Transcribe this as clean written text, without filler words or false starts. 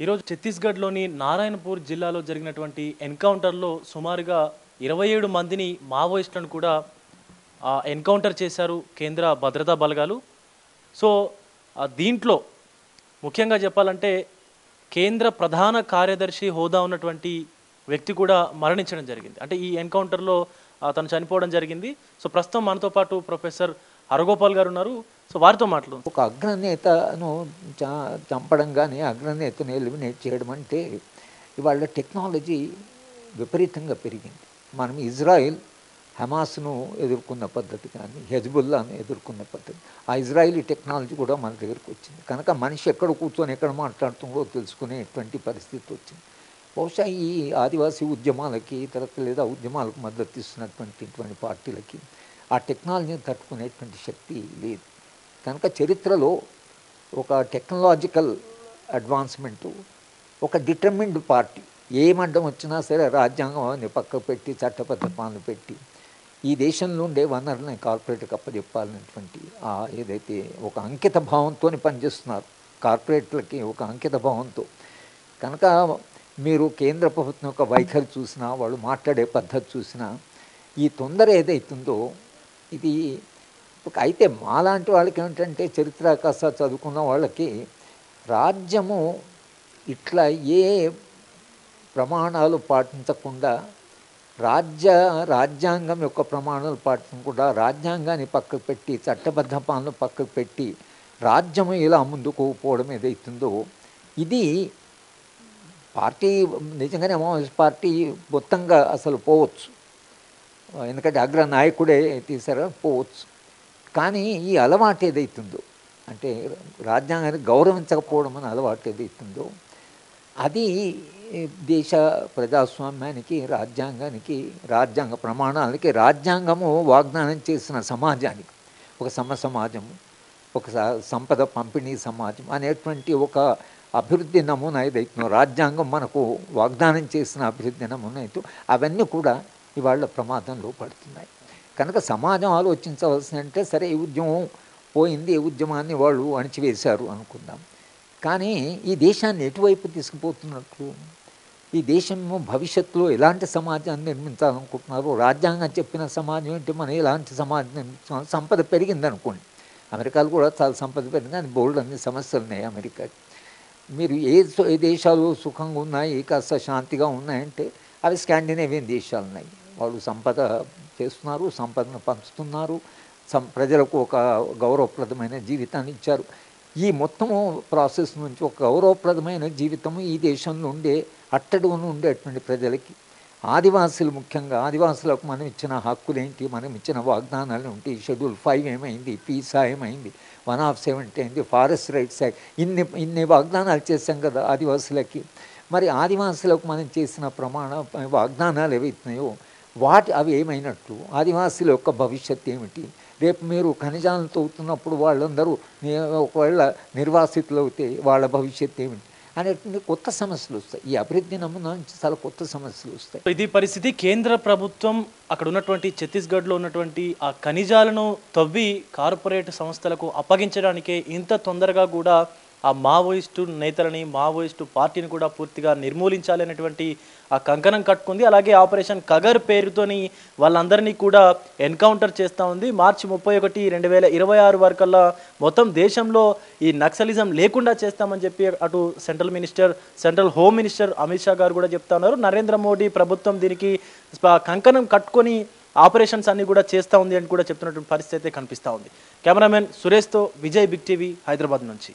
ఈరోజు ఛత్తీస్గఢ్లోని నారాయణపూర్ జిల్లాలో జరిగినటువంటి ఎన్కౌంటర్లో సుమారుగా 27 మందిని మావోయిస్టులను కూడా ఎన్కౌంటర్ చేశారు కేంద్ర భద్రతా బలగాలు. సో దీంట్లో ముఖ్యంగా చెప్పాలంటే కేంద్ర ప్రధాన కార్యదర్శి హోదా ఉన్నటువంటి వ్యక్తి కూడా మరణించడం జరిగింది. అంటే ఈ ఎన్కౌంటర్లో తను చనిపోవడం జరిగింది. సో ప్రస్తుతం మనతో పాటు ప్రొఫెసర్ హరగోపాల్ గారు ఉన్నారు. సో వారితో మాట్లాడు. ఒక అగ్రనేతను చంపడం కానీ అగ్రనేతను ఎలిమినేట్ చేయడం అంటే ఇవాళ టెక్నాలజీ విపరీతంగా పెరిగింది. మనం ఇజ్రాయిల్ హమాస్ను ఎదుర్కొన్న పద్ధతి కానీ హెజ్బుల్లాను ఎదుర్కొన్న పద్ధతి, ఆ ఇజ్రాయిలీ టెక్నాలజీ కూడా మన దగ్గరకు వచ్చింది. కనుక మనిషి ఎక్కడ కూర్చొని ఎక్కడ మాట్లాడుతుందో తెలుసుకునేటువంటి పరిస్థితి వచ్చింది. బహుశా ఈ ఆదివాసీ ఉద్యమాలకి తర్వాత లేదా ఉద్యమాలకు మద్దతు ఇస్తున్నటువంటి పార్టీలకి ఆ టెక్నాలజీని తట్టుకునేటువంటి శక్తి లేదు. కనుక చరిత్రలో ఒక టెక్నాలజికల్ అడ్వాన్స్మెంటు, ఒక డిటర్మిన్డ్ పార్టీ ఏమడ్డం వచ్చినా సరే రాజ్యాంగం పక్కకు పెట్టి చట్టబద్ధపాలను పెట్టి ఈ దేశంలో ఉండే వనరులని కార్పొరేట్కి అప్పచెప్పాలనేటువంటి ఏదైతే ఒక అంకిత భావంతో పనిచేస్తున్నారు కార్పొరేట్లకి, ఒక అంకిత భావంతో. కనుక మీరు కేంద్ర ప్రభుత్వం యొక్క వైఖరి చూసినా, వాళ్ళు మాట్లాడే పద్ధతి చూసినా, ఈ తొందర ఏదైతుందో ఇది అయితే మాలాంటి వాళ్ళకి ఏమిటంటే చరిత్ర కాస్త చదువుకున్న వాళ్ళకి రాజ్యము ఇట్లా ఏ ప్రమాణాలు పాటించకుండా రాజ్యాంగం యొక్క ప్రమాణాలు పాటించకుండా రాజ్యాంగాన్ని పక్కకు పెట్టి చట్టబద్ధ పాలన పక్కకు పెట్టి రాజ్యము ఇలా ముందుకు పోవడం ఏదైతుందో ఇది పార్టీ నిజంగానే మావోయిస్ట్ పార్టీ మొత్తంగా అసలు పోవచ్చు, ఎందుకంటే అగ్ర నాయకుడే తీసారా పోవచ్చు. కానీ ఈ అలవాటు ఏదైతుందో అంటే రాజ్యాంగాన్ని గౌరవించకపోవడం అనే అలవాటు ఏదైతుందో అది దేశ ప్రజాస్వామ్యానికి, రాజ్యాంగానికి, రాజ్యాంగ ప్రమాణాలకి, రాజ్యాంగము వాగ్దానం చేసిన సమాజానికి, ఒక సమాజము, ఒక సంపద పంపిణీ సమాజం అనేటువంటి ఒక అభివృద్ధి నమూనా ఏదైతుందో రాజ్యాంగం మనకు వాగ్దానం చేసిన అభివృద్ధి నమూనా అయితే అవన్నీ కూడా ఇవాళ ప్రమాదంలో పడుతున్నాయి. కనుక సమాజం ఆలోచించవలసిన అంటే సరే ఈ ఉద్యమం పోయింది, ఈ ఉద్యమాన్ని వాళ్ళు అణిచివేశారు అనుకుందాం. కానీ ఈ దేశాన్ని ఎటువైపు తీసుకుపోతున్నట్లు, ఈ దేశము భవిష్యత్తులో ఎలాంటి సమాజాన్ని నిర్మించాలనుకుంటున్నారు, రాజ్యాంగం చెప్పిన సమాజం ఏంటి, మనం ఎలాంటి సమాజం నిర్మించాలి. సంపద పెరిగింది అనుకోండి, అమెరికాలో కూడా చాలా సంపద పెరిగింది, కానీ బోల్డ్ అన్ని సమస్యలు ఉన్నాయి అమెరికాకి. మీరు ఏ దేశాలు సుఖంగా ఉన్నాయి, కాస్త శాంతిగా ఉన్నాయంటే అవి స్కాండినేవియన్ దేశాలు ఉన్నాయి. వాళ్ళు సంపద చేస్తున్నారు, సంపదను పంచుతున్నారు, ప్రజలకు ఒక గౌరవప్రదమైన జీవితాన్ని ఇచ్చారు. ఈ మొత్తము ప్రాసెస్ నుంచి ఒక గౌరవప్రదమైన జీవితము ఈ దేశంలో ఉండే అట్టడుగును ఉండేటువంటి ప్రజలకి, ఆదివాసులు ముఖ్యంగా ఆదివాసులకు మనం ఇచ్చిన హక్కులు ఏంటి, మనం ఇచ్చిన వాగ్దానాలు ఏంటి, షెడ్యూల్ 5 ఏమైంది, పీసా ఏమైంది, 1/70 అయింది, ఫారెస్ట్ రైట్స్ యాక్ట్, ఇన్ని వాగ్దానాలు చేశాం కదా ఆదివాసులకి. మరి ఆదివాసులకు మనం చేసిన వాగ్దానాలు ఏవైతున్నాయో అవి ఏమైనట్లు, ఆదివాసుల యొక్క భవిష్యత్తు ఏమిటి, రేపు మీరు ఖనిజాలను తవ్వుతున్నప్పుడు వాళ్ళందరూ ఒకవేళ నిర్వాసితులు అవుతే వాళ్ళ భవిష్యత్తు ఏమిటి అనేటువంటి కొత్త సమస్యలు వస్తాయి. ఈ అభివృద్ధి నమూనా నుంచి చాలా కొత్త సమస్యలు వస్తాయి. ఇది పరిస్థితి. కేంద్ర ప్రభుత్వం అక్కడ ఉన్నటువంటి ఛత్తీస్గఢ్లో ఉన్నటువంటి ఆ ఖనిజాలను తవ్వి కార్పొరేట్ సంస్థలకు అప్పగించడానికే ఇంత తొందరగా కూడా ఆ మావోయిస్టు నేతలని, మావోయిస్టు పార్టీని కూడా పూర్తిగా నిర్మూలించాలి అనేటువంటి ఆ కంకణం కట్టుకుంది. అలాగే ఆపరేషన్ కగర్ పేరుతోని వాళ్ళందరినీ కూడా ఎన్కౌంటర్ చేస్తూ ఉంది. మార్చి 31, 2026 వరకల్లా మొత్తం దేశంలో ఈ నక్సలిజం లేకుండా చేస్తామని చెప్పి అటు central home minister Amit Shah గారు కూడా చెప్తా ఉన్నారు. నరేంద్ర మోడీ ప్రభుత్వం దీనికి కంకణం కట్టుకొని ఆపరేషన్స్ అన్ని కూడా చేస్తూ ఉంది అని కూడా చెప్తున్నటువంటి పరిస్థితి అయితే కనిపిస్తూ ఉంది. కెమెరామెన్ సురేష్తో విజయ్, బిగ్ టీవీ, హైదరాబాద్ నుంచి.